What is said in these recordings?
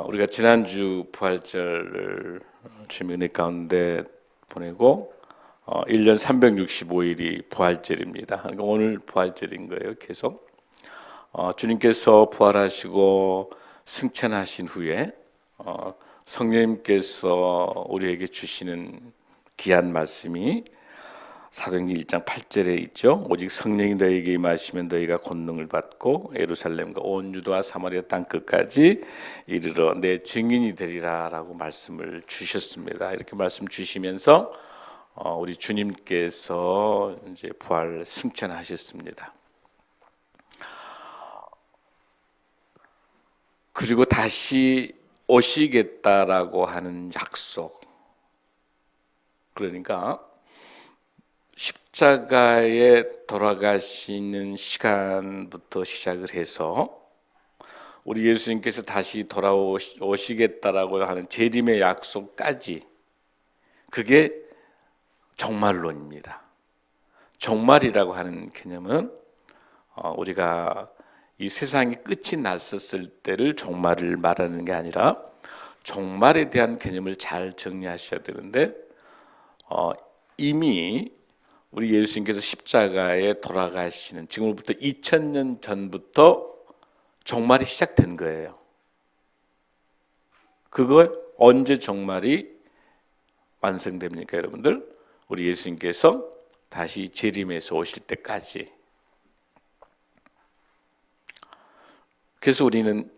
우리가 지난주 부활절을 주님의 은혜 가운데 보내고 1년 365일이 부활절입니다. 그러니까 오늘 부활절인 거예요. 계속 주님께서 부활하시고 승천하신 후에 성령님께서 우리에게 주시는 귀한 말씀이 사도행전 1장 8절에 있죠. 오직 성령이 너희에게 임하시면 너희가 권능을 받고 예루살렘과 온 유다와 사마리아 땅 끝까지 이르러 내 증인이 되리라라고 말씀을 주셨습니다. 이렇게 말씀 주시면서 우리 주님께서 이제 부활 승천하셨습니다. 그리고 다시 오시겠다라고 하는 약속. 그러니까 십자가에 돌아가시는 시간부터 시작을 해서 우리 예수님께서 다시 돌아오시겠다라고 하는 재림의 약속까지, 그게 종말론입니다. 종말이라고 하는 개념은 우리가 이 세상이 끝이 났었을 때를 종말을 말하는 게 아니라 종말에 대한 개념을 잘 정리하셔야 되는데, 이미 우리 예수님께서 십자가에 돌아가시는 지금부터 2000년 전부터 종말이 시작된 거예요. 그걸 언제 종말이 완성됩니까, 여러분들? 우리 예수님께서 다시 재림해서 오실 때까지. 그래서 우리는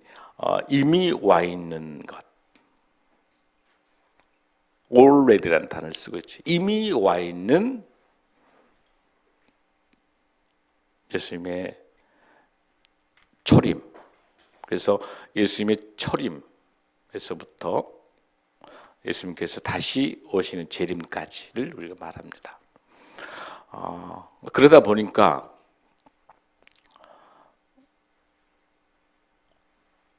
이미 와 있는 것, already라는 단어를 쓰고 있지. 이미 와 있는 예수님의 초림. 그래서 예수님의 초림에서부터 예수님께서 다시 오시는 재림까지를 우리가 말합니다. 그러다 보니까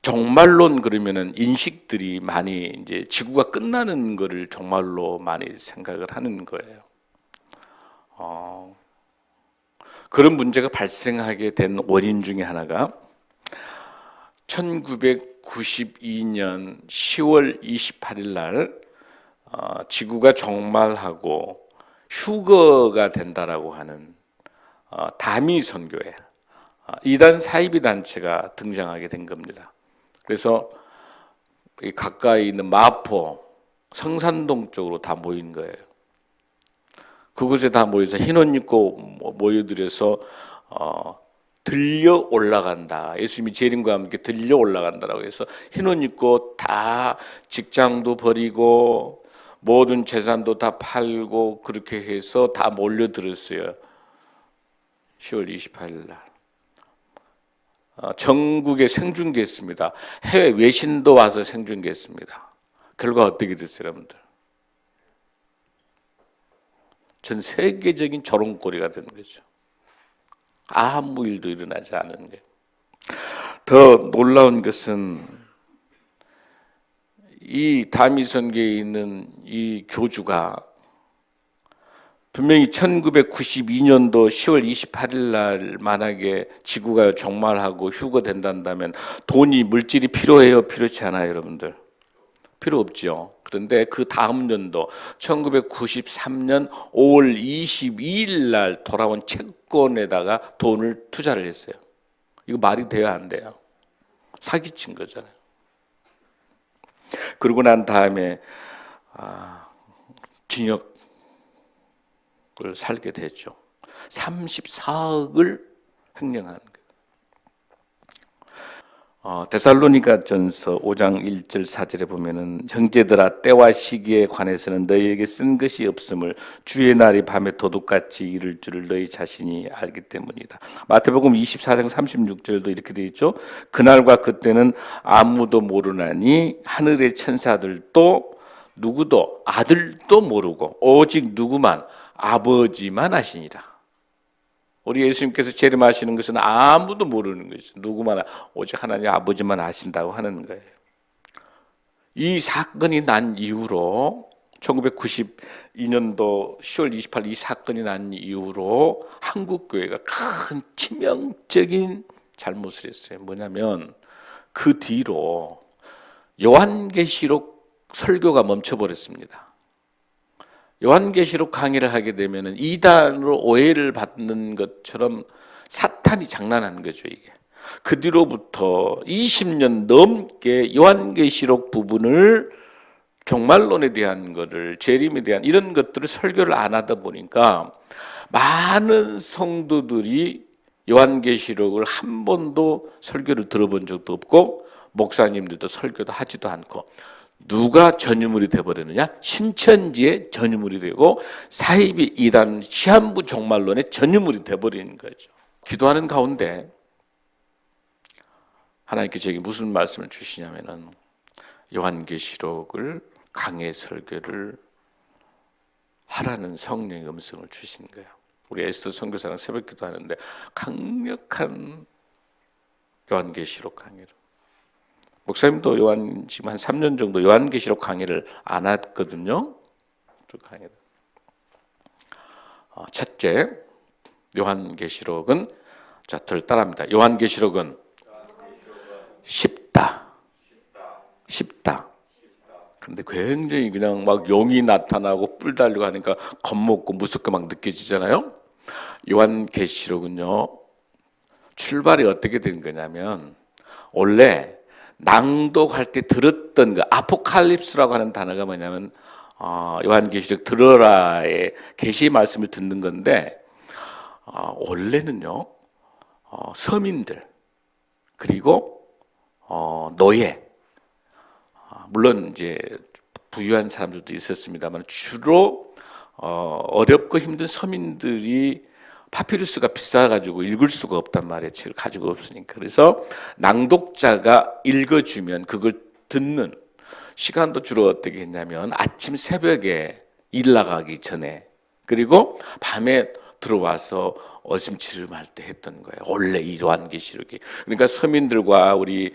종말론 그러면은 인식들이 많이 이제 지구가 끝나는 거를 종말로 많이 생각을 하는 거예요. 그런 문제가 발생하게 된 원인 중에 하나가 1992년 10월 28일 날 지구가 종말하고 휴거가 된다라고 하는 다미 선교회, 이단 사이비 단체가 등장하게 된 겁니다. 그래서 가까이 있는 마포, 성산동 쪽으로 다 모인 거예요. 그곳에 다 모여서 흰옷 입고 모여들여서 들려 올라간다. 예수님이 재림과 함께 들려 올라간다라고 해서 흰옷 입고 다 직장도 버리고 모든 재산도 다 팔고 그렇게 해서 다 몰려들었어요. 10월 28일 날. 전국에 생중계했습니다. 해외 외신도 와서 생중계했습니다. 결과 어떻게 됐어요, 여러분들? 전 세계적인 조롱거리가 되는 거죠. 아무 일도 일어나지 않은 게. 더 놀라운 것은 이 다미선교에 있는 이 교주가 분명히 1992년도 10월 28일 날 만약에 지구가 종말하고 휴거된다면 돈이, 물질이 필요해요? 필요치 않아요, 여러분들? 필요 없죠. 그런데 그 다음 연도 1993년 5월 22일 날 돌아온 채권에다가 돈을 투자를 했어요. 이거 말이 돼야 안 돼요? 사기친 거잖아요. 그러고 난 다음에 징역을 살게 됐죠. 34억을 횡령한 거예요. 데살로니가전서 5장 1절 4절에 보면은 형제들아, 때와 시기에 관해서는 너희에게 쓴 것이 없음을 주의 날이 밤에 도둑같이 이를 줄을 너희 자신이 알기 때문이다. 마태복음 24장 36절도 이렇게 되어 있죠. 그날과 그때는 아무도 모르나니 하늘의 천사들도 누구도 아들도 모르고 오직 누구만 아버지만 아시니라. 우리 예수님께서 재림하시는 것은 아무도 모르는 것이죠. 누구만, 오직 하나님 아버지만 아신다고 하는 거예요. 이 사건이 난 이후로 1992년도 10월 28일 이 사건이 난 이후로 한국교회가 큰 치명적인 잘못을 했어요. 뭐냐면 그 뒤로 요한계시록 설교가 멈춰버렸습니다. 요한계시록 강의를 하게 되면 이단으로 오해를 받는 것처럼 사탄이 장난하는 거죠, 이게. 그 뒤로부터 20년 넘게 요한계시록 부분을 종말론에 대한 것을, 재림에 대한 이런 것들을 설교를 안 하다 보니까 많은 성도들이 요한계시록을 한 번도 설교를 들어본 적도 없고 목사님들도 설교도 하지도 않고, 누가 전유물이 되어버렸느냐? 신천지의 전유물이 되고 사이비 이단 시한부 종말론의 전유물이 되어버리는 거죠. 기도하는 가운데 하나님께 제게 무슨 말씀을 주시냐면은 요한계시록을 강해 설교를 하라는 성령의 음성을 주신 거예요. 우리 에스더 선교사랑 새벽기도 하는데 강력한 요한계시록 강의를, 목사님도 지금 한 3년 정도 요한계시록 강의를 안 했거든요. 그 강의를. 첫째, 요한계시록은, 자, 들 따라합니다. 요한계시록은 쉽다. 근데 굉장히 그냥 막 용이 나타나고 뿔 달리고 하니까 겁먹고 무섭게 막 느껴지잖아요. 요한계시록은요, 출발이 어떻게 된 거냐면, 원래 낭독할 때 들었던 거, 아포칼립스라고 하는 단어가 뭐냐면 요한계시록 들어라의 계시 말씀을 듣는 건데, 원래는요, 서민들 그리고 노예, 물론 이제 부유한 사람들도 있었습니다만 주로 어렵고 힘든 서민들이 파피루스가 비싸가지고 읽을 수가 없단 말이에요. 책을 가지고 없으니까. 그래서 낭독자가 읽어주면 그걸 듣는 시간도 주로 어떻게 했냐면 아침 새벽에 일 나가기 전에, 그리고 밤에 들어와서 어심치름할 때 했던 거예요. 원래 이 요한계시록이. 그러니까 서민들과 우리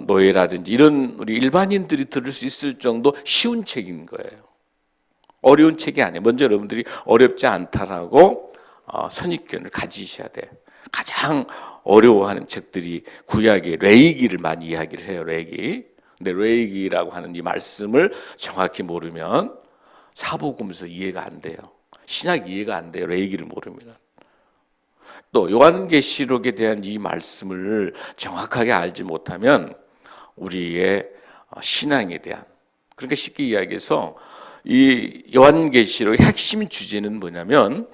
노예라든지 이런 우리 일반인들이 들을 수 있을 정도 쉬운 책인 거예요. 어려운 책이 아니에요. 먼저 여러분들이 어렵지 않다라고 선입견을 가지셔야 돼. 가장 어려워하는 책들이 구약의 레위기를 많이 이야기를 해요. 레위기. 근데 레위기라고 하는 이 말씀을 정확히 모르면 사복음서 이해가 안 돼요. 신약 이해가 안 돼요. 레위기를 모르면. 또 요한계시록에 대한 이 말씀을 정확하게 알지 못하면 우리의 신앙에 대한, 그러니까 쉽게 이야기해서 이 요한계시록의 핵심 주제는 뭐냐면,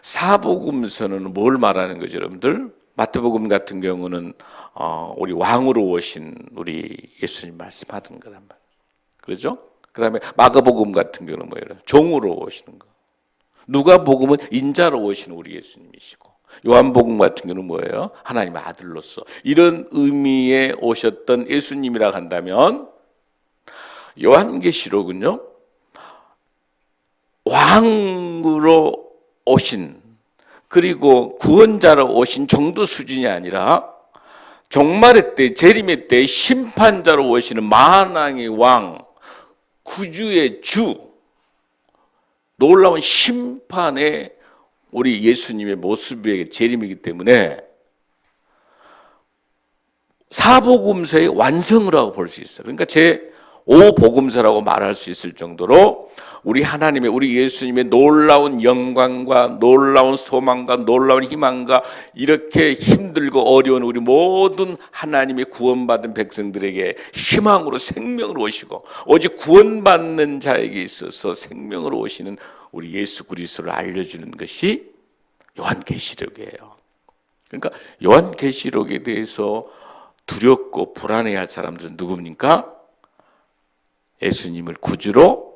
사복음서는 뭘 말하는 거죠, 여러분들? 마태복음 같은 경우는 우리 왕으로 오신 우리 예수님 말씀하던 거란 말이에요. 그렇죠? 그 다음에 마가복음 같은 경우는 뭐예요? 종으로 오시는 거. 누가복음은 인자로 오시는 우리 예수님이시고, 요한복음 같은 경우는 뭐예요? 하나님의 아들로서 이런 의미에 오셨던 예수님이라 한다면, 요한계시록은요, 왕으로 오신, 그리고 구원자로 오신 정도 수준이 아니라 종말의 때, 재림의 때 심판자로 오시는 만왕의 왕, 구주의 주, 놀라운 심판의 우리 예수님의 모습의 재림이기 때문에 사복음서의 완성이라고 볼 수 있어요. 그러니까 제5복음서라고 말할 수 있을 정도로 우리 하나님의, 우리 예수님의 놀라운 영광과 놀라운 소망과 놀라운 희망과 이렇게 힘들고 어려운 우리 모든 하나님의 구원받은 백성들에게 희망으로 생명으로 오시고, 오직 구원받는 자에게 있어서 생명으로 오시는 우리 예수 그리스도를 알려주는 것이 요한계시록이에요. 그러니까 요한계시록에 대해서 두렵고 불안해할 사람들은 누굽니까? 예수님을 구주로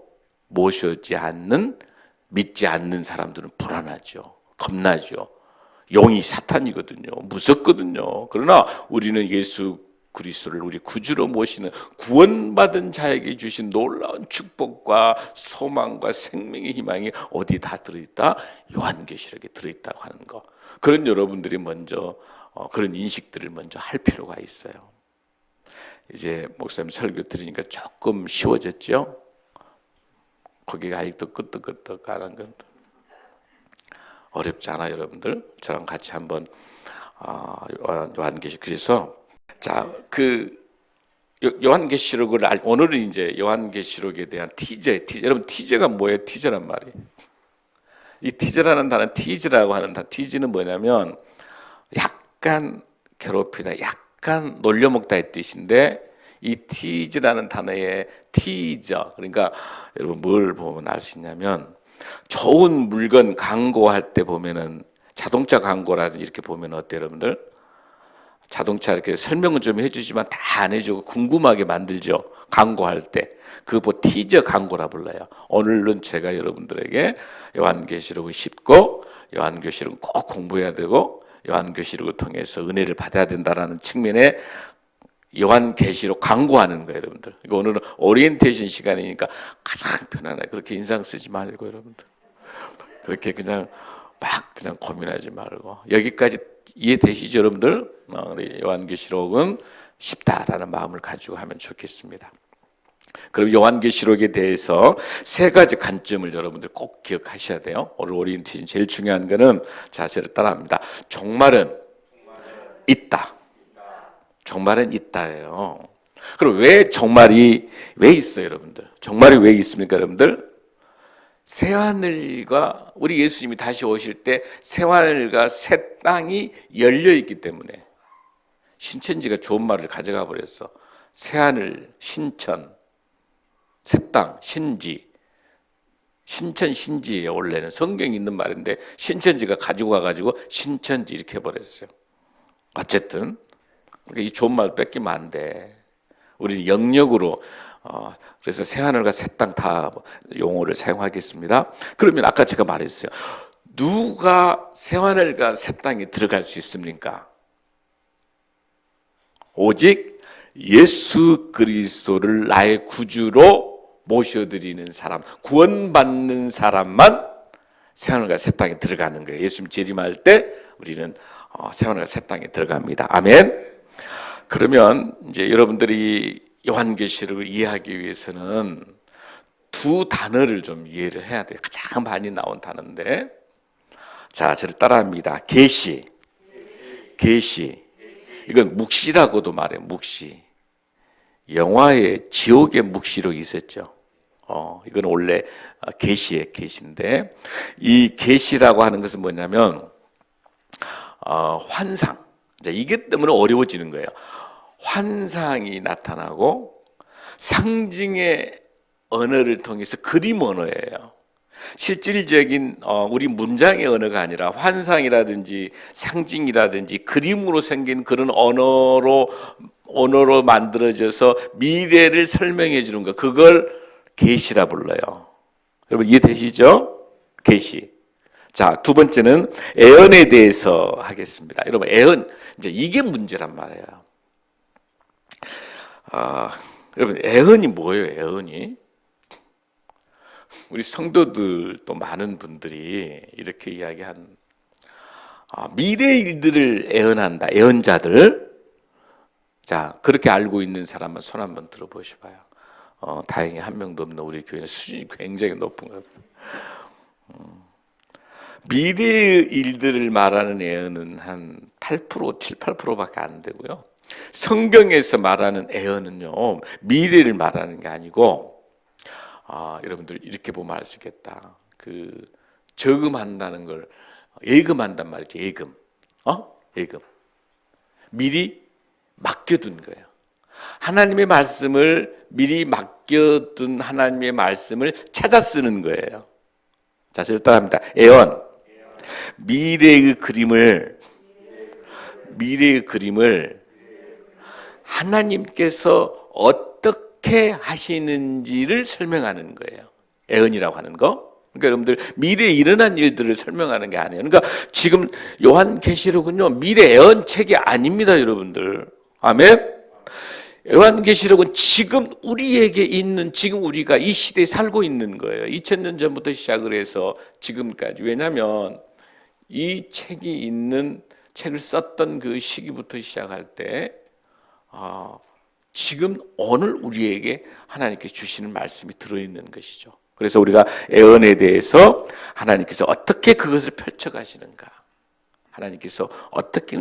모시지 않는, 믿지 않는 사람들은 불안하죠. 겁나죠. 영이 사탄이거든요. 무섭거든요. 그러나 우리는 예수 그리스도를 우리 구주로 모시는 구원받은 자에게 주신 놀라운 축복과 소망과 생명의 희망이 어디 다 들어있다? 요한계시록에 들어있다고 하는 거. 그런 여러분들이 먼저 그런 인식들을 먼저 할 필요가 있어요. 이제 목사님 설교 들으니까 조금 쉬워졌죠? 거기가 아직도 끄떡끄떡하는 건 어렵지 않아요, 여러분들. 저랑 같이 한번 요한계시록. 그래서 자, 그 요한계시록을 오늘은 이제 요한계시록에 대한 티저예요. 티저. 여러분 티저가 뭐예요? 티저란 말이. 이 티저라는 단어, 티즈라고 하는 단어, 티즈는 뭐냐면 약간 괴롭히다, 약간 놀려먹다 의 뜻인데 이 티즈라는 단어의 티저, 그러니까 여러분 뭘 보면 알 수 있냐면 좋은 물건 광고할 때 보면은 자동차 광고라든지 이렇게 보면 어때요, 여러분들? 자동차 이렇게 설명은 좀 해주지만 다 안 해주고 궁금하게 만들죠. 광고할 때. 그거 티저 광고라 불러요. 오늘은 제가 여러분들에게 요한계시록을 쉽고 요한계시록은 꼭 공부해야 되고 요한계시록을 통해서 은혜를 받아야 된다는 측면에 요한계시록 광고하는 거예요, 여러분들. 이거 오늘은 오리엔테이션 시간이니까 가장 편안하게 그렇게 인상 쓰지 말고 여러분들. 그렇게 그냥 막 그냥 고민하지 말고 여기까지 이해되시죠, 여러분들? 우리 요한계시록은 쉽다라는 마음을 가지고 하면 좋겠습니다. 그럼 요한계시록에 대해서 세 가지 관점을 여러분들 꼭 기억하셔야 돼요. 오늘 오리엔테이션 제일 중요한 거는 자세를 따라합니다. 종말은 있다. 종말은 있다예요. 그럼 왜 종말이 왜 있어요, 여러분들? 종말이 왜 있습니까, 여러분들? 새하늘과 우리 예수님이 다시 오실 때 새하늘과 새 땅이 열려 있기 때문에 신천지가 좋은 말을 가져가 버렸어. 새하늘, 신천, 새 땅, 신지. 신천 신지예요. 원래는 성경에 있는 말인데 신천지가 가지고 가가지고 신천지 이렇게 해버렸어요. 어쨌든 이 좋은 말 뺏기면 안 돼. 우리는 영역으로 그래서 새하늘과 새 땅 다 용어를 사용하겠습니다. 그러면 아까 제가 말했어요. 누가 새하늘과 새 땅에 들어갈 수 있습니까? 오직 예수 그리스도를 나의 구주로 모셔드리는 사람, 구원받는 사람만 새하늘과 새 땅에 들어가는 거예요. 예수님 재림할 때 우리는 새하늘과 새 땅에 들어갑니다. 아멘. 그러면 이제 여러분들이 요한계시록을 이해하기 위해서는 두 단어를 좀 이해를 해야 돼요. 가장 많이 나온 단어인데, 자, 저를 따라합니다. 계시. 이건 묵시라고도 말해요. 묵시. 영화에 지옥의 묵시록이 있었죠. 이건 원래 계시의 계시인데, 이 계시라고 하는 것은 뭐냐면 환상. 이게 때문에 어려워지는 거예요. 환상이 나타나고 상징의 언어를 통해서 그림 언어예요. 실질적인 우리 문장의 언어가 아니라 환상이라든지 상징이라든지 그림으로 생긴 그런 언어로 만들어져서 미래를 설명해 주는 거, 그걸 계시라 불러요. 여러분 이해되시죠? 계시. 자, 두 번째는 애언에 대해서 하겠습니다. 여러분 애언, 이제 이게 문제란 말이에요. 여러분 애언이 뭐예요? 애언이? 우리 성도들 또 많은 분들이 이렇게 이야기한 미래 일들을 애언한다. 애언자들. 자, 그렇게 알고 있는 사람은 손 한번 들어보셔봐요. 다행히 한 명도 없는 우리 교회는 수준이 굉장히 높은 것 같아요. 미래의 일들을 말하는 애언은 한 8%, 7, 8%밖에 안 되고요. 성경에서 말하는 애언은요, 미래를 말하는 게 아니고, 여러분들 이렇게 보면 알 수 있겠다. 저금한다는 걸 예금한단 말이죠. 예금. 예금. 미리 맡겨둔 거예요. 하나님의 말씀을 미리 맡겨둔 하나님의 말씀을 찾아 쓰는 거예요. 자, 저를 따라합니다. 애언. 미래의 그림을 하나님께서 어떻게 하시는지를 설명하는 거예요. 애언이라고 하는 거. 그러니까 여러분들 미래에 일어난 일들을 설명하는 게 아니에요. 그러니까 지금 요한계시록은요, 미래 애언책이 아닙니다, 여러분들. 아멘. 요한계시록은 지금 우리에게 있는, 지금 우리가 이 시대에 살고 있는 거예요. 2000년 전부터 시작을 해서 지금까지. 왜냐하면 이 책이 있는, 책을 썼던 그 시기부터 시작할 때 지금 오늘 우리에게 하나님께서 주시는 말씀이 들어있는 것이죠. 그래서 우리가 애언에 대해서 하나님께서 어떻게 그것을 펼쳐가시는가, 하나님께서 어떻게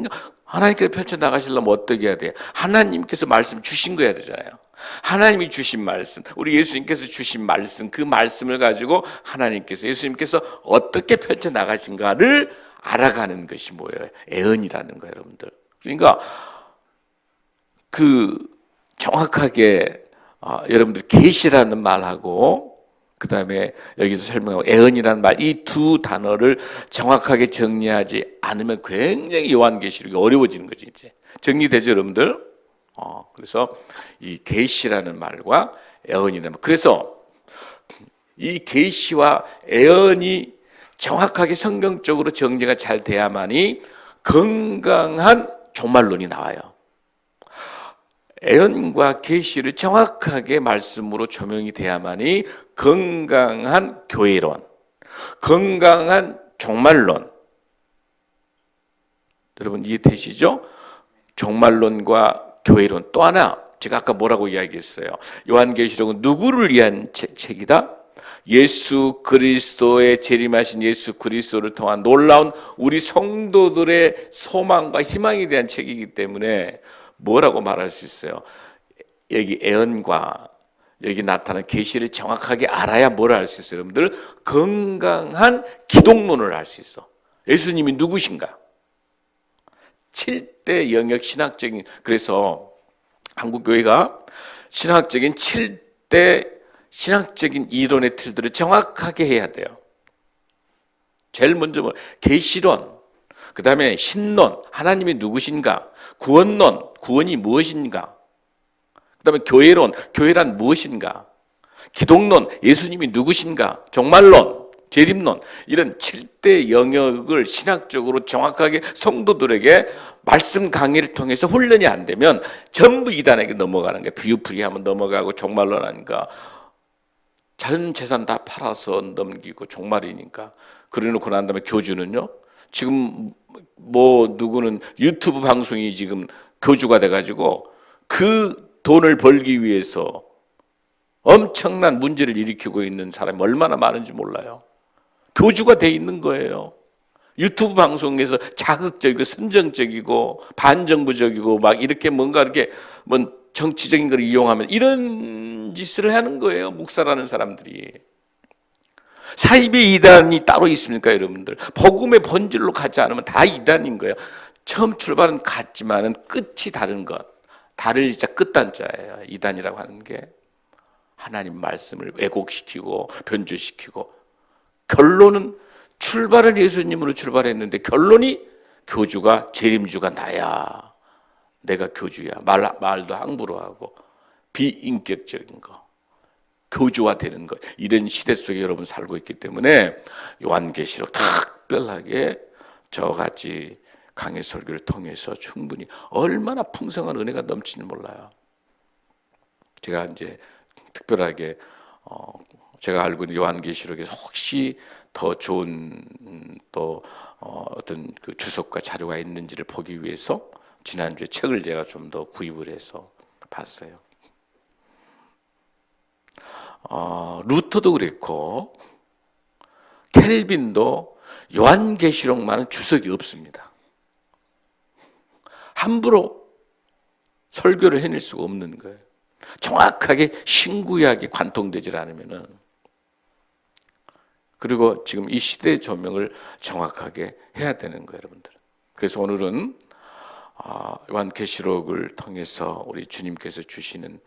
하나님께서 펼쳐나가시려면 어떻게 해야 돼요? 하나님께서 말씀 주신 거 해야 되잖아요. 하나님이 주신 말씀, 우리 예수님께서 주신 말씀, 그 말씀을 가지고 하나님께서, 예수님께서 어떻게 펼쳐나가신가를 알아가는 것이 뭐예요? 애언이라는 거예요, 여러분들. 그러니까 그 정확하게 여러분들 계시라는 말하고 그 다음에 여기서 설명하고 애언이라는 말, 이 두 단어를 정확하게 정리하지 않으면 굉장히 요한계시록이 어려워지는 거지. 이제 정리되죠, 여러분들? 그래서 이 계시라는 말과 애언이라는 말. 그래서 이 계시와 애언이 정확하게 성경적으로 정리가 잘 돼야만이 건강한 종말론이 나와요. 애언과 계시를 정확하게 말씀으로 조명이 돼야만이 건강한 교회론, 건강한 종말론. 여러분 이해되시죠? 종말론과 교회론. 또 하나, 제가 아까 뭐라고 이야기했어요? 요한계시록은 누구를 위한 책이다? 예수 그리스도의 재림하신 예수 그리스도를 통한 놀라운 우리 성도들의 소망과 희망에 대한 책이기 때문에 뭐라고 말할 수 있어요? 여기 애언과 여기 나타난 계시를 정확하게 알아야 뭘 알 수 있어요? 여러분들 건강한 기독론을 알 수 있어. 예수님이 누구신가? 7대 영역 신학적인, 그래서 한국교회가 신학적인 7대 신학적인 이론의 틀들을 정확하게 해야 돼요. 제일 먼저 계시론, 그 다음에 신론, 하나님이 누구신가? 구원론, 구원이 무엇인가? 그 다음에 교회론, 교회란 무엇인가? 기독론, 예수님이 누구신가? 종말론, 재림론, 이런 7대 영역을 신학적으로 정확하게 성도들에게 말씀 강의를 통해서 훈련이 안 되면 전부 이단에게 넘어가는 거예요. 비유풀이하면 넘어가고 종말론 하니까 전 재산 다 팔아서 넘기고 종말이니까. 그래놓고 난 다음에 교주는요, 지금 누구는 유튜브 방송이 지금 교주가 돼가지고 그 돈을 벌기 위해서 엄청난 문제를 일으키고 있는 사람이 얼마나 많은지 몰라요. 교주가 돼 있는 거예요. 유튜브 방송에서 자극적이고 선정적이고 반정부적이고 막 이렇게 뭔가 이렇게 정치적인 걸 이용하면 이런 짓을 하는 거예요. 목사라는 사람들이. 사이비 이단이 따로 있습니까, 여러분들? 복음의 본질로 가지 않으면 다 이단인 거예요. 처음 출발은 같지만은 끝이 다른 것. 다를 자 끝단자예요. 이단이라고 하는 게 하나님 말씀을 왜곡시키고 변조시키고, 결론은 출발은 예수님으로 출발했는데 결론이 교주가 재림주가 나야. 내가 교주야. 말도 함부로 하고 비인격적인 거. 교주화 되는 것, 이런 시대 속에 여러분 살고 있기 때문에 요한계시록 특별하게 저같이 강의 설교를 통해서 충분히 얼마나 풍성한 은혜가 넘치는지 몰라요. 제가 이제 특별하게 제가 알고 있는 요한계시록에서 혹시 더 좋은 또 어떤 그 주석과 자료가 있는지를 보기 위해서 지난주에 책을 제가 좀 더 구입을 해서 봤어요. 루터도 그랬고 켈빈도 요한계시록만은 주석이 없습니다. 함부로 설교를 해낼 수가 없는 거예요. 정확하게 신구약이 관통되질 않으면은. 그리고 지금 이 시대의 조명을 정확하게 해야 되는 거예요, 여러분들. 그래서 오늘은 요한계시록을 통해서 우리 주님께서 주시는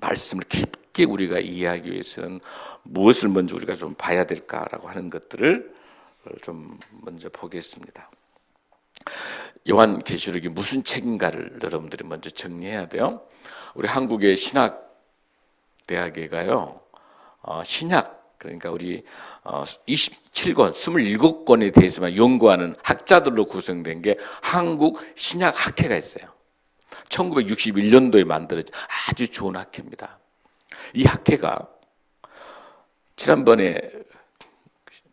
말씀을 깊게 우리가 이해하기 위해서는 무엇을 먼저 우리가 좀 봐야 될까라고 하는 것들을 좀 먼저 보겠습니다. 요한계시록이 무슨 책인가를 여러분들이 먼저 정리해야 돼요. 우리 한국의 신학대학에가요, 신약, 그러니까 우리 27권, 27권에 대해서만 연구하는 학자들로 구성된 게 한국 신약학회가 있어요. 1961년도에 만들어진 아주 좋은 학회입니다. 이 학회가 지난번에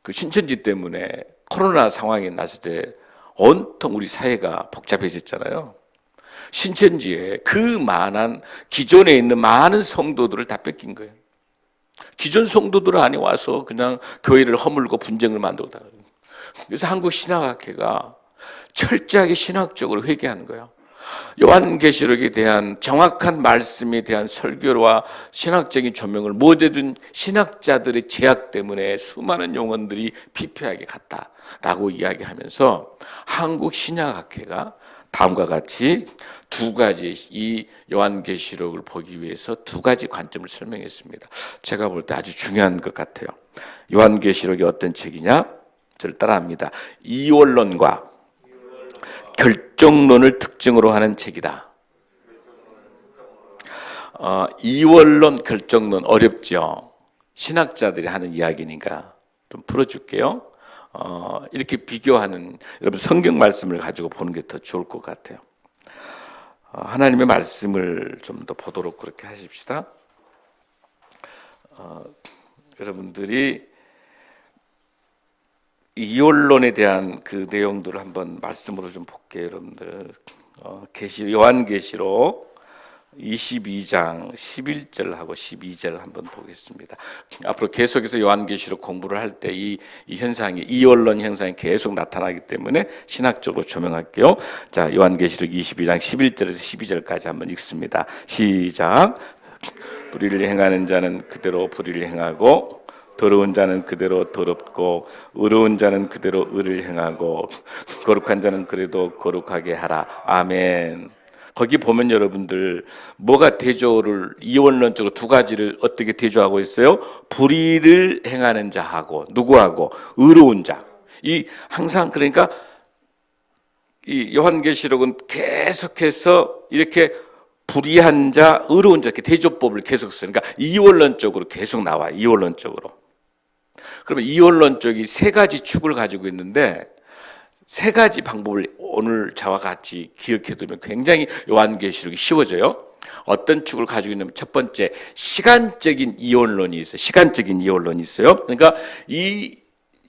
그 신천지 때문에 코로나 상황이 났을 때 온통 우리 사회가 복잡해졌잖아요. 신천지에 그 많은 기존에 있는 많은 성도들을 다 뺏긴 거예요. 기존 성도들 안에 와서 그냥 교회를 허물고 분쟁을 만들고. 그래서 한국 신학학회가 철저하게 신학적으로 회개하는 거예요. 요한계시록에 대한 정확한 말씀에 대한 설교와 신학적인 조명을 못해둔 신학자들의 제약 때문에 수많은 용언들이 피폐하게 갔다라고 이야기하면서 한국 신약학회가 다음과 같이 두 가지 이 요한계시록을 보기 위해서 두 가지 관점을 설명했습니다. 제가 볼 때 아주 중요한 것 같아요. 요한계시록이 어떤 책이냐? 저를 따라합니다. 이원론과 결정론을 특징으로 하는 책이다. 이원론, 결정론 어렵죠. 신학자들이 하는 이야기니까 좀 풀어줄게요. 이렇게 비교하는 여러분 성경 말씀을 가지고 보는 게 더 좋을 것 같아요. 하나님의 말씀을 좀 더 보도록 그렇게 하십시다. 여러분들이 이원론에 대한 그 내용들을 한번 말씀으로 좀 볼게요, 여러분들. 요한계시록 22장 11절하고 12절 한번 보겠습니다. 앞으로 계속해서 요한계시록 공부를 할 때 이 현상이 이원론 현상이 계속 나타나기 때문에 신학적으로 조명할게요. 자, 요한계시록 22장 11절에서 12절까지 한번 읽습니다. 시작. 불의를 행하는 자는 그대로 불의를 행하고 더러운 자는 그대로 더럽고 의로운 자는 그대로 의를 행하고 거룩한 자는 그래도 거룩하게 하라. 아멘. 거기 보면 여러분들 뭐가 대조를 이원론적으로 두 가지를 어떻게 대조하고 있어요? 불의를 행하는 자하고 누구하고 의로운 자. 이 항상 그러니까 이 요한계시록은 계속해서 이렇게 불의한 자, 의로운 자 이렇게 대조법을 계속 써요. 그러니까 이원론적으로 계속 나와요. 이원론적으로. 그러면 이원론 쪽이 세 가지 축을 가지고 있는데 세 가지 방법을 오늘 저와 같이 기억해두면 굉장히 요한계시록이 쉬워져요. 어떤 축을 가지고 있냐면 첫 번째 시간적인 이원론이 있어요. 시간적인 이원론이 있어요. 그러니까 이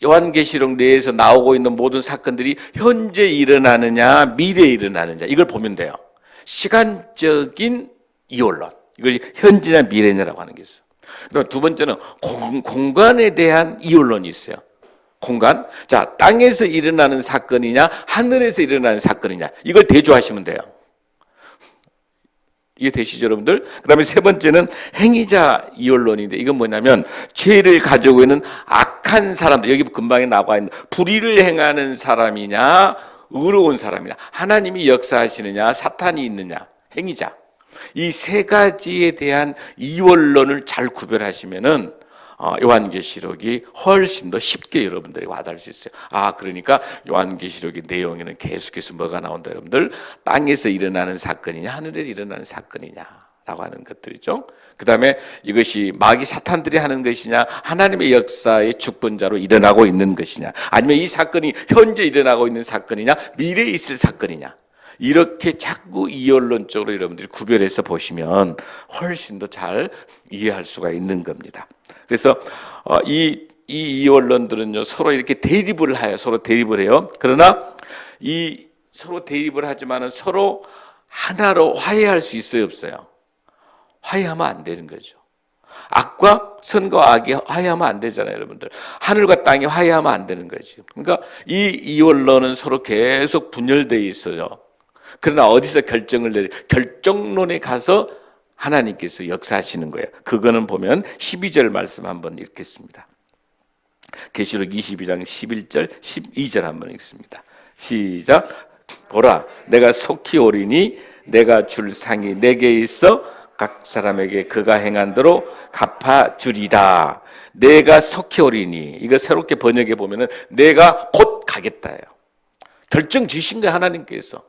요한계시록 내에서 나오고 있는 모든 사건들이 현재 일어나느냐 미래에 일어나느냐 이걸 보면 돼요. 시간적인 이원론. 이걸 현재냐 미래냐라고 하는 게 있어요. 그다음 두 번째는 공간에 대한 이원론이 있어요. 공간. 자, 땅에서 일어나는 사건이냐, 하늘에서 일어나는 사건이냐. 이걸 대조하시면 돼요. 이게 되시죠, 여러분들? 그 다음에 세 번째는 행위자 이원론인데, 이건 뭐냐면, 죄를 가지고 있는 악한 사람들, 여기 금방에 나와 있는, 불의를 행하는 사람이냐, 의로운 사람이냐, 하나님이 역사하시느냐, 사탄이 있느냐, 행위자. 이 세 가지에 대한 이원론을 잘 구별하시면은 요한계시록이 훨씬 더 쉽게 여러분들이 와닿을 수 있어요. 그러니까 요한계시록의 내용에는 계속해서 뭐가 나온다, 여러분들? 땅에서 일어나는 사건이냐, 하늘에서 일어나는 사건이냐라고 하는 것들이죠. 그 다음에 이것이 마귀 사탄들이 하는 것이냐, 하나님의 역사의 주권자로 일어나고 있는 것이냐, 아니면 이 사건이 현재 일어나고 있는 사건이냐, 미래에 있을 사건이냐. 이렇게 자꾸 이원론적으로 여러분들이 구별해서 보시면 훨씬 더 잘 이해할 수가 있는 겁니다. 그래서 이 이원론들은요 서로 이렇게 대립을 해요. 서로 대립을 해요. 그러나 이 서로 대립을 하지만은 서로 하나로 화해할 수 있어요, 없어요? 화해하면 안 되는 거죠. 악과 선과 악이 화해하면 안 되잖아요, 여러분들. 하늘과 땅이 화해하면 안 되는 거죠. 그러니까 이 이원론은 서로 계속 분열되어 있어요. 그러나 어디서 결정론에 가서 하나님께서 역사하시는 거예요. 그거는 보면 12절 말씀 한번 읽겠습니다. 계시록 22장 11절 12절 한번 읽습니다. 시작. 보라, 내가 속히 오리니 내가 줄 상이 내게 있어 각 사람에게 그가 행한 대로 갚아주리라. 내가 속히 오리니, 이거 새롭게 번역해 보면은 내가 곧 가겠다예요. 결정 지신 거예요, 하나님께서.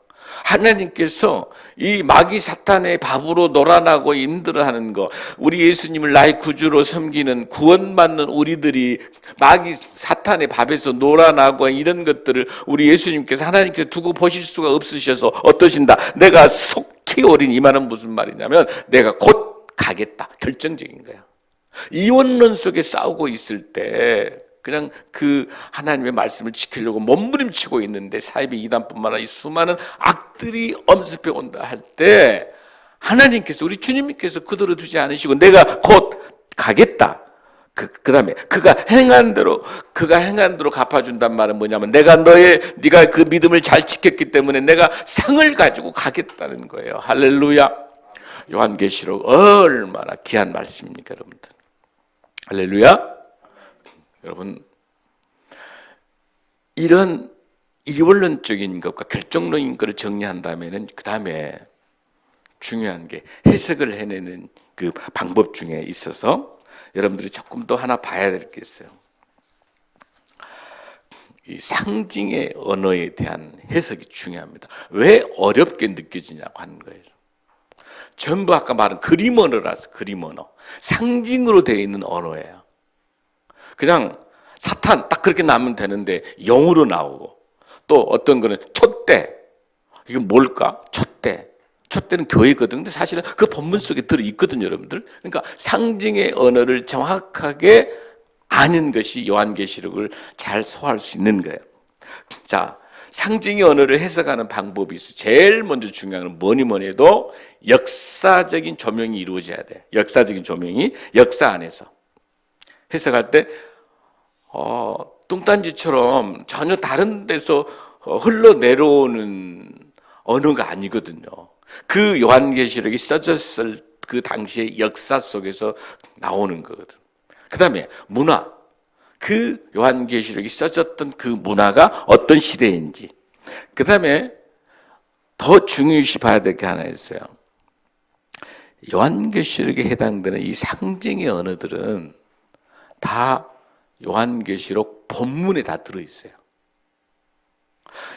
하나님께서 이 마귀 사탄의 밥으로 놀아나고 힘들어하는 거, 우리 예수님을 나의 구주로 섬기는 구원받는 우리들이 마귀 사탄의 밥에서 놀아나고 이런 것들을 우리 예수님께서 하나님께서 두고 보실 수가 없으셔서 어떠신다? 내가 속히 오리니, 이 말은 무슨 말이냐면 내가 곧 가겠다. 결정적인 거야. 이원론 속에 싸우고 있을 때 그냥 그 하나님의 말씀을 지키려고 몸부림치고 있는데 사이비 이단뿐만 아니라 이 수많은 악들이 엄습해 온다 할 때 하나님께서, 우리 주님께서 그대로 두지 않으시고 내가 곧 가겠다. 그다음에 그가 행한 대로 갚아준단 말은 뭐냐면 네가 그 믿음을 잘 지켰기 때문에 내가 상을 가지고 가겠다는 거예요. 할렐루야. 요한계시록 얼마나 귀한 말씀입니까, 여러분들. 할렐루야. 여러분, 이런 이원론적인 것과 결정론인 것을 정리한다면은 그 다음에 중요한 게 해석을 해내는 그 방법 중에 있어서 여러분들이 조금 더 하나 봐야 될 게 있어요. 이 상징의 언어에 대한 해석이 중요합니다. 왜 어렵게 느껴지냐고 하는 거예요. 전부 아까 말한 그림 언어라서 그림 언어. 상징으로 되어 있는 언어예요. 그냥 사탄 딱 그렇게 나오면 되는데 영으로 나오고 또 어떤 거는 촛대. 이게 뭘까? 촛대는 교회거든. 근데 사실은 그 본문 속에 들어있거든요, 여러분들. 그러니까 상징의 언어를 정확하게 아는 것이 요한계시록을 잘 소화할 수 있는 거예요. 자, 상징의 언어를 해석하는 방법이 있어. 제일 먼저 중요한 건 뭐니 해도 역사적인 조명이 이루어져야 돼. 역사적인 조명이 역사 안에서. 해석할 때 뚱딴지처럼 전혀 다른 데서 흘러내려오는 언어가 아니거든요. 그 요한계시록이 써졌을 그 당시의 역사 속에서 나오는 거거든. 그 다음에 문화. 그 요한계시록이 써졌던 그 문화가 어떤 시대인지. 그 다음에 더 중요시 봐야 될 게 하나 있어요. 요한계시록에 해당되는 이 상징의 언어들은 다 요한계시록 본문에 다 들어있어요.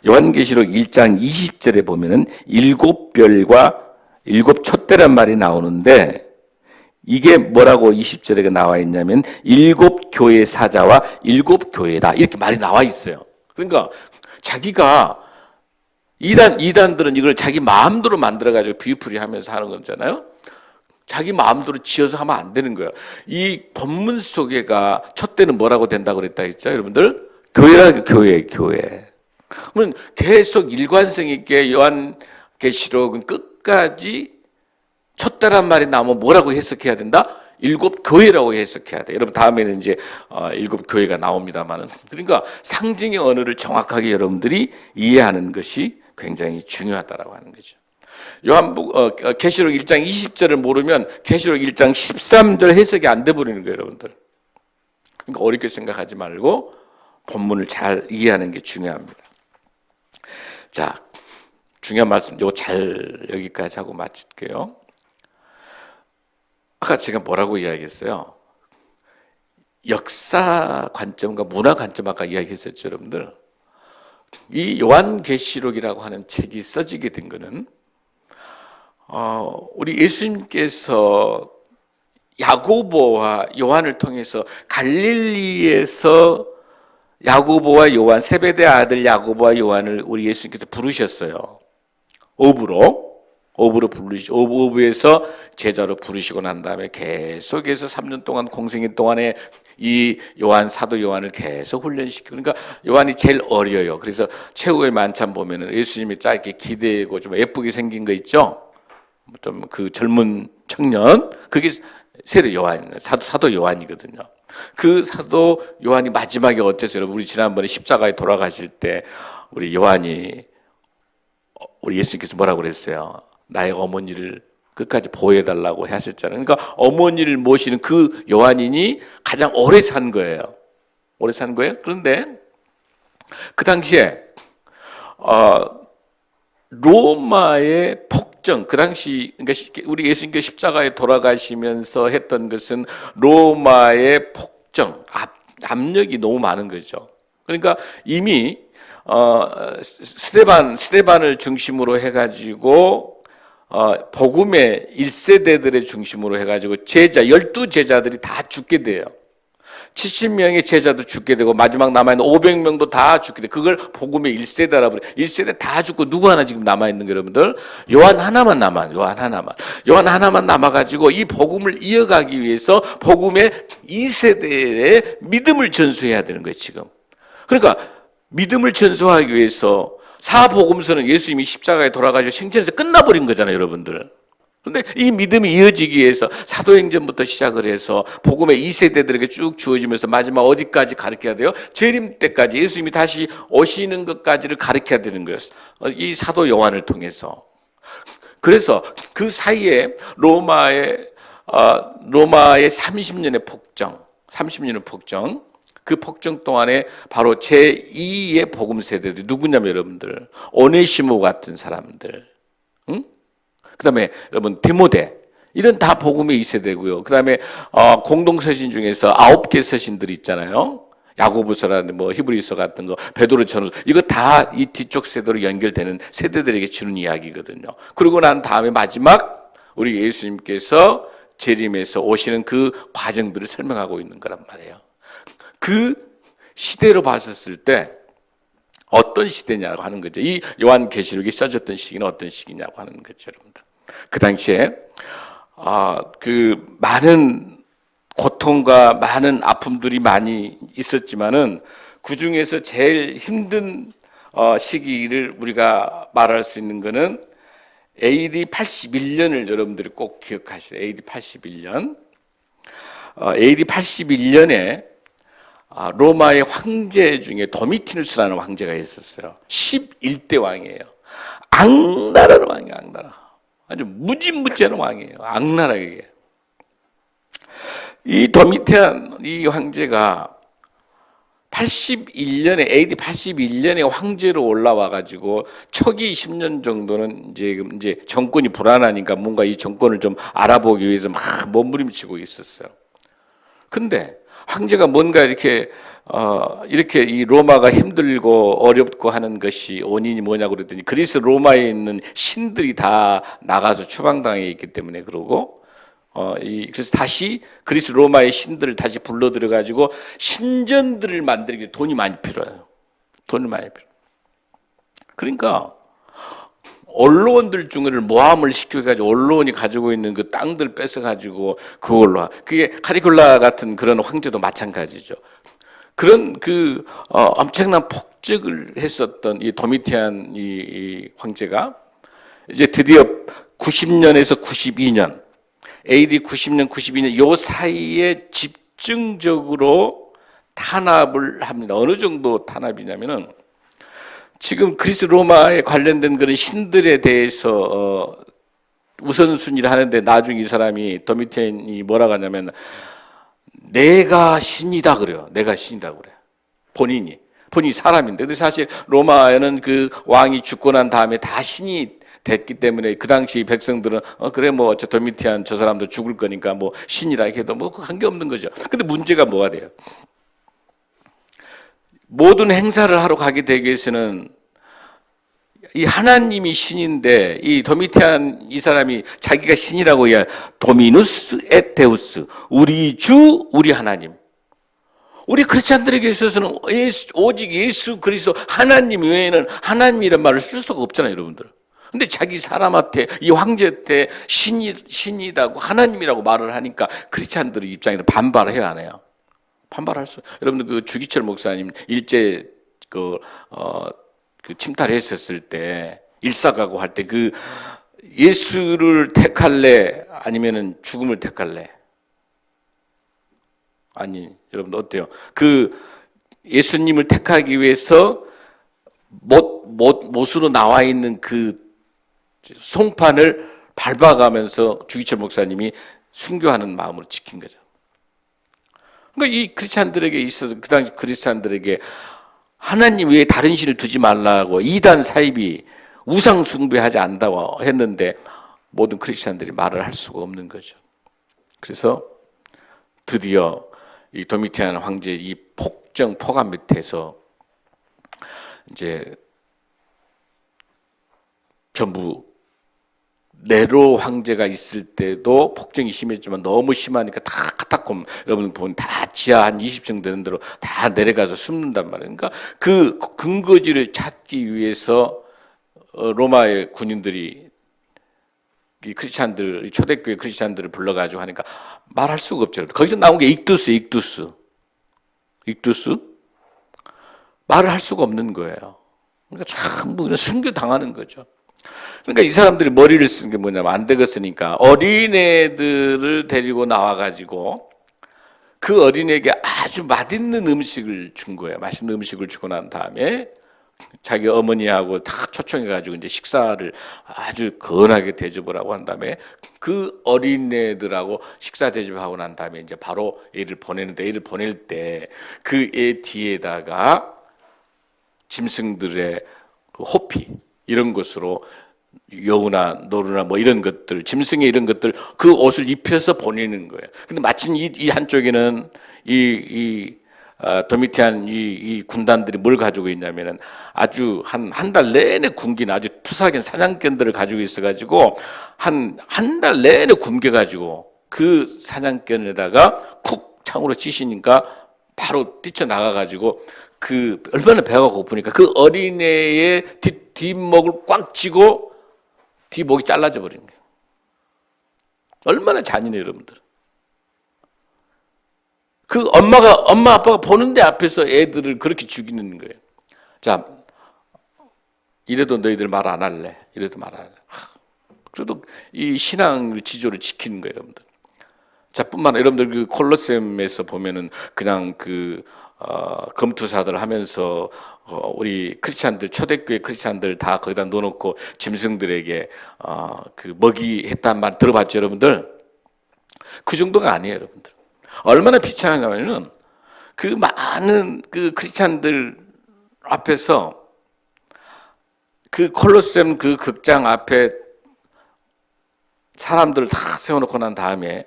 요한계시록 1장 20절에 보면은 7별과 7촛대란 말이 나오는데 이게 뭐라고 20절에 나와 있냐면 7교회 사자와 7교회다 이렇게 말이 나와 있어요. 그러니까 자기가 이단들은 이걸 자기 마음대로 만들어가지고 비유풀이 하면서 하는 거잖아요. 자기 마음대로 지어서 하면 안 되는 거예요. 이 본문 속에가 촛대는 뭐라고 된다고 그랬다 했죠, 여러분들? 교회라고 교회. 그러면 계속 일관성 있게 요한계시록은 끝까지 촛대란 말이 나오면 뭐라고 해석해야 된다? 7교회라고 해석해야 돼. 여러분 다음에는 이제 7교회가 나옵니다만은 그러니까 상징의 언어를 정확하게 여러분들이 이해하는 것이 굉장히 중요하다라고 하는 거죠. 계시록 1장 20절을 모르면 계시록 1장 13절 해석이 안 돼 버리는 거예요, 여러분들. 그러니까 어렵게 생각하지 말고 본문을 잘 이해하는 게 중요합니다. 자, 중요한 말씀 요거 잘 여기까지 하고 마칠게요. 아까 제가 뭐라고 이야기했어요? 역사 관점과 문화 관점 아까 이야기했었죠, 여러분들. 이 요한계시록이라고 하는 책이 써지게 된 거는 우리 예수님께서 야고보와 요한을 통해서 갈릴리에서 야고보와 요한, 세베대 아들 야고보와 요한을 우리 예수님께서 부르셨어요. 어부에서 제자로 부르시고 난 다음에 계속해서 3년 동안 공생애 동안에 이 사도 요한을 계속 훈련시키고, 그러니까 요한이 제일 어려요. 그래서 최후의 만찬 보면은 예수님이 짧게 기대고 좀 예쁘게 생긴 거 있죠? 좀 그 젊은 청년, 그게 세례 요한, 사도 요한이거든요. 그 사도 요한이 마지막에 어땠어요? 우리 지난번에 십자가에 돌아가실 때 우리 예수님께서 뭐라고 그랬어요? 나의 어머니를 끝까지 보호해달라고 하셨잖아요. 그러니까 어머니를 모시는 그 요한인이 가장 오래 산 거예요. 그런데 그 당시에 로마의 폭정, 그 당시 그러니까 우리 예수님께서 십자가에 돌아가시면서 했던 것은 로마의 폭정, 압력이 너무 많은 거죠. 그러니까 이미 스데반을 중심으로 해가지고 복음의 1세대들의 중심으로 해가지고 12제자들이 다 죽게 돼요. 70명의 제자도 죽게 되고 마지막 남아있는 500명도 다 죽게 돼. 그걸 복음의 1세대라고 그래. 1세대 다 죽고 누구 하나 지금 남아있는 거 여러분들? 요한 하나만 남아가지고 이 복음을 이어가기 위해서 복음의 2세대의 믿음을 전수해야 되는 거예요, 지금. 그러니까 믿음을 전수하기 위해서 사복음서는 예수님이 십자가에 돌아가시고 생전에서 끝나버린 거잖아요, 여러분들. 그런데 이 믿음이 이어지기 위해서 사도행전부터 시작을 해서 복음의 2세대들에게 쭉 주어지면서 마지막 어디까지 가르쳐야 돼요? 재림 때까지 예수님이 다시 오시는 것까지를 가르쳐야 되는 거였어요. 이 사도 요한을 통해서. 그래서 그 사이에 로마의 30년의 폭정, 30년의 폭정, 그 폭정 동안에 바로 제2의 복음 세대들이 누구냐면 여러분들 오네시모 같은 사람들, 응? 그다음에 여러분 디모데 이런 다 복음의 2세대고요. 그다음에 공동 서신 중에서 9개 서신들이 있잖아요. 야고보서라든지 뭐 히브리서 같은 거, 베드로 전후서 이거 다 이 뒤쪽 세대로 연결되는 세대들에게 주는 이야기거든요. 그러고 난 다음에 마지막 우리 예수님께서 재림에서 오시는 그 과정들을 설명하고 있는 거란 말이에요. 그 시대로 봤었을 때 어떤 시대냐고 하는 거죠. 이 요한계시록이 써졌던 시기는 어떤 시기냐고 하는 거죠, 여러분들. 그 당시에 그 많은 고통과 많은 아픔들이 많이 있었지만은 그 중에서 제일 힘든 시기를 우리가 말할 수 있는 거는 AD 81년을 여러분들이 꼭 기억하시죠. AD 81년. AD 81년에 로마의 황제 중에 도미티누스라는 황제가 있었어요. 11대 왕이에요. 악랄한 왕이에요. 악랄한. 아주 무지무지한 왕이에요. 악랄하게. 이 도미티안 이 황제가 81년에 AD 81년에 황제로 올라와 가지고 초기 10년 정도는 이제 정권이 불안하니까 뭔가 이 정권을 좀 알아보기 위해서 막 몸부림치고 있었어요. 근데 황제가 뭔가 이렇게 이 로마가 힘들고 어렵고 하는 것이 원인이 뭐냐고 그랬더니 그리스 로마에 있는 신들이 다 나가서 추방당해 있기 때문에 그러고 그래서 다시 그리스 로마의 신들을 다시 불러들여 가지고 신전들을 만들기 위해 돈이 많이 필요해요. 돈이 많이 필요. 그러니까 언론들 중에를 모함을 시켜가지고 언론이 가지고 있는 그 땅들 뺏어가지고 그걸로 그게 카리굴라 같은 그런 황제도 마찬가지죠. 그런 엄청난 폭적을 했었던 이 도미티안 이 황제가 이제 드디어 90년에서 92년 AD 90년, 92년 요 사이에 집중적으로 탄압을 합니다. 어느 정도 탄압이냐면은 지금 그리스 로마에 관련된 그런 신들에 대해서 우선순위를 하는데 나중에 이 사람이 도미티안이 뭐라고 하냐면 내가 신이다 그래요. 내가 신이다 그래. 본인이 사람인데 근데 사실 로마에는 그 왕이 죽고 난 다음에 다 신이 됐기 때문에 그 당시 백성들은 그래 뭐 저 도미티안 저 사람도 죽을 거니까 뭐 신이라 해도 뭐 관계 없는 거죠. 근데 문제가 뭐가 돼요? 모든 행사를 하러 가게 되기 위해서는 이 하나님이 신인데 이 도미티안 이 사람이 자기가 신이라고 해야 도미누스 et 데우스 우리 주 우리 하나님. 우리 크리스찬들에게 있어서는 오직 예수 그리스도 하나님 외에는 하나님이란 말을 쓸 수가 없잖아요, 여러분들. 근데 자기 사람한테 이 황제 때 신이라고 하나님이라고 말을 하니까 크리스찬들의 입장에서 반발을 해야 하네요. 반발할 수. 여러분들 그 주기철 목사님 일제 그 침탈했었을 때 일사가고 할 때 그 예수를 택할래 아니면은 죽음을 택할래? 아니 여러분 어때요? 그 예수님을 택하기 위해서 못으로 나와 있는 그 송판을 밟아가면서 주기철 목사님이 순교하는 마음으로 지킨 거죠. 그러니까 이 크리스찬들에게 있어서 그 당시 크리스찬들에게 하나님 외에 다른 신을 두지 말라고 이단 사입이 우상 숭배하지 않는다고 했는데 모든 크리스찬들이 말을 할 수가 없는 거죠. 그래서 드디어 이 도미티안 황제의 이 폭감 밑에서 이제 전부 네로 황제가 있을 때도 폭정이 심했지만 너무 심하니까 다 카타콤 여러분 보면 다 지하 한 20층 되는 대로 다 내려가서 숨는단 말이에요. 그러니까 그 근거지를 찾기 위해서 로마의 군인들이 이 크리스찬들 초대교회 크리스찬들을 불러가지고 하니까 말할 수가 없죠. 거기서 나온 게 익두스 말을 할 수가 없는 거예요. 그러니까 전부 순교 당하는 거죠. 그러니까 이 사람들이 머리를 쓰는 게 뭐냐면 안 되겠으니까 어린애들을 데리고 나와가지고 그 어린애에게 아주 맛있는 음식을 준 거예요. 맛있는 음식을 주고 난 다음에 자기 어머니하고 다 초청해가지고 이제 식사를 아주 건하게 대접을 하고 한 다음에 그 어린애들하고 식사 대접하고 난 다음에 이제 바로 애를 보내는데, 애를 보낼 때 그 애 뒤에다가 짐승들의 그 호피 이런 것으로 여우나 노루나 뭐 이런 것들, 짐승의 이런 것들 그 옷을 입혀서 보내는 거예요. 근데 마침 이 한쪽에는 도미티안 이 군단들이 뭘 가지고 있냐면은 아주 한 달 내내 굶긴 아주 투사견 사냥견들을 가지고 있어가지고 한 달 내내 굶겨가지고 그 사냥견에다가 쿡 창으로 치시니까 바로 뛰쳐나가가지고 그 얼마나 배가 고프니까 그 어린애의 뒷목을 꽉 쥐고 뒷목이 잘라져 버린 거예요. 얼마나 잔인해요, 여러분들. 그 엄마 아빠가 보는데 앞에서 애들을 그렇게 죽이는 거예요. 자, 이래도 너희들 말 안 할래. 이래도 말 안 할래. 그래도 이 신앙 지조를 지키는 거예요, 여러분들. 자, 뿐만 아니라 여러분들 그 콜로세움에서 보면은 그냥 검투사들 하면서 우리 크리스찬들, 초대교회 크리스찬들 다 거기다 넣어놓고 짐승들에게 그 먹이 했단 말 들어봤죠, 여러분들? 그 정도가 아니에요, 여러분들. 얼마나 비참하냐면은 그 많은 그 크리스찬들 앞에서 그 콜로세움 그 극장 앞에 사람들을 다 세워놓고 난 다음에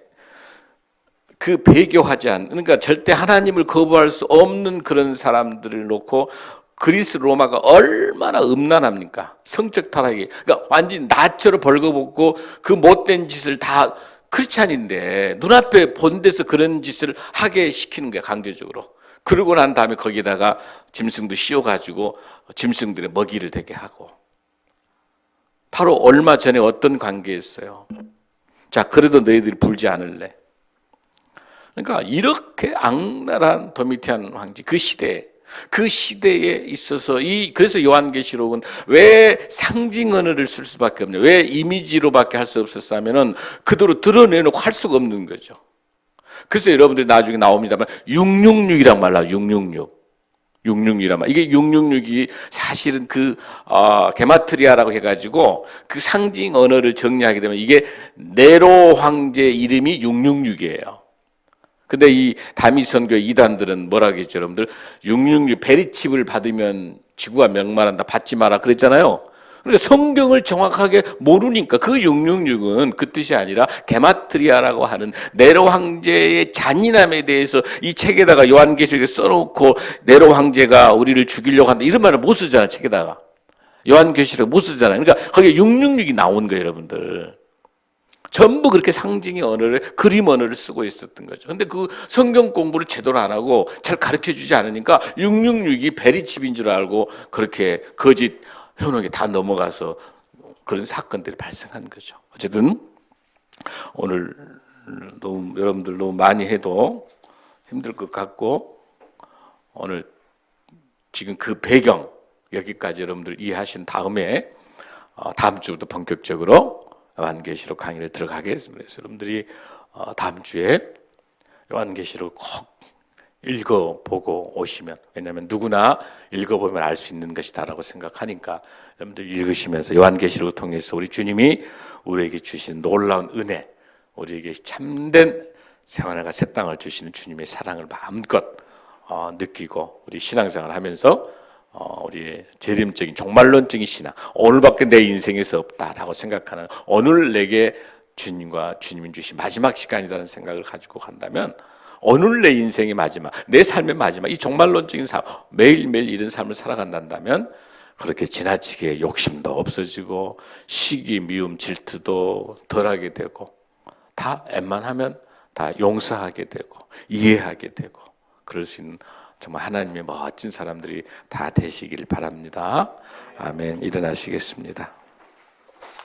그 배교하지 않는, 그러니까 절대 하나님을 거부할 수 없는 그런 사람들을 놓고 그리스 로마가 얼마나 음란합니까? 성적 타락이. 그러니까 완전히 나처럼 벌거벗고 그 못된 짓을 다 크리스찬인데 눈앞에 본 데서 그런 짓을 하게 시키는 거야, 강제적으로. 그러고 난 다음에 거기다가 짐승도 씌워가지고 짐승들의 먹이를 되게 하고. 바로 얼마 전에 어떤 관계였어요. 자, 그래도 너희들이 불지 않을래. 그러니까 이렇게 악랄한 도미티안 황제 그 시대에 있어서 그래서 요한계시록은 왜 상징 언어를 쓸 수밖에 없냐, 왜 이미지로밖에 할 수 없었냐면은 그대로 드러내놓고 할 수가 없는 거죠. 그래서 여러분들이 나중에 나옵니다만 666이란 말 나와요. 666이란 말. 이게 666이 사실은 게마트리아라고 해가지고 그 상징 언어를 정리하게 되면 이게 네로 황제 이름이 666이에요. 근데 이 다미선교 이단들은 뭐라 그랬죠, 여러분들? 666 베리칩을 받으면 지구가 멸망한다, 받지 마라 그랬잖아요. 그러니까 성경을 정확하게 모르니까 그 666은 그 뜻이 아니라 게마트리아라고 하는 네로 황제의 잔인함에 대해서 이 책에다가 요한계시록에 써놓고 네로 황제가 우리를 죽이려고 한다 이런 말을 못 쓰잖아, 책에다가. 요한계시록 못 쓰잖아요. 그러니까 거기에 666이 나온 거예요, 여러분들. 전부 그렇게 상징의 언어를, 그림 언어를 쓰고 있었던 거죠. 근데 그 성경 공부를 제대로 안 하고 잘 가르쳐 주지 않으니까 666이 베리칩인 줄 알고 그렇게 거짓 현혹에 다 넘어가서 그런 사건들이 발생한 거죠. 어쨌든 오늘 여러분들 너무 많이 해도 힘들 것 같고 오늘 지금 그 배경 여기까지 여러분들 이해하신 다음에 다음 주부터 본격적으로 요한계시록 강의를 들어가겠습니다. 그래서 여러분들이 다음 주에 요한계시록 꼭 읽어보고 오시면, 왜냐하면 누구나 읽어보면 알 수 있는 것이다라고 생각하니까 여러분들 읽으시면서 요한계시록을 통해서 우리 주님이 우리에게 주신 놀라운 은혜, 우리에게 참된 생활과 새 땅을 주시는 주님의 사랑을 마음껏 느끼고 우리 신앙생활을 하면서 우리의 재림적인 종말론적인 신앙, 오늘밖에 내 인생에서 없다라고 생각하는, 오늘 내게 주님과 주님이 주신 마지막 시간이라는 생각을 가지고 간다면 오늘 내 인생의 마지막, 내 삶의 마지막, 이 종말론적인 삶, 매일매일 이런 삶을 살아간다면 그렇게 지나치게 욕심도 없어지고 시기, 미움, 질투도 덜하게 되고 다 웬만하면 다 용서하게 되고 이해하게 되고 그럴 수 있는 정말 하나님의 멋진 사람들이 다 되시길 바랍니다. 아멘. 일어나시겠습니다.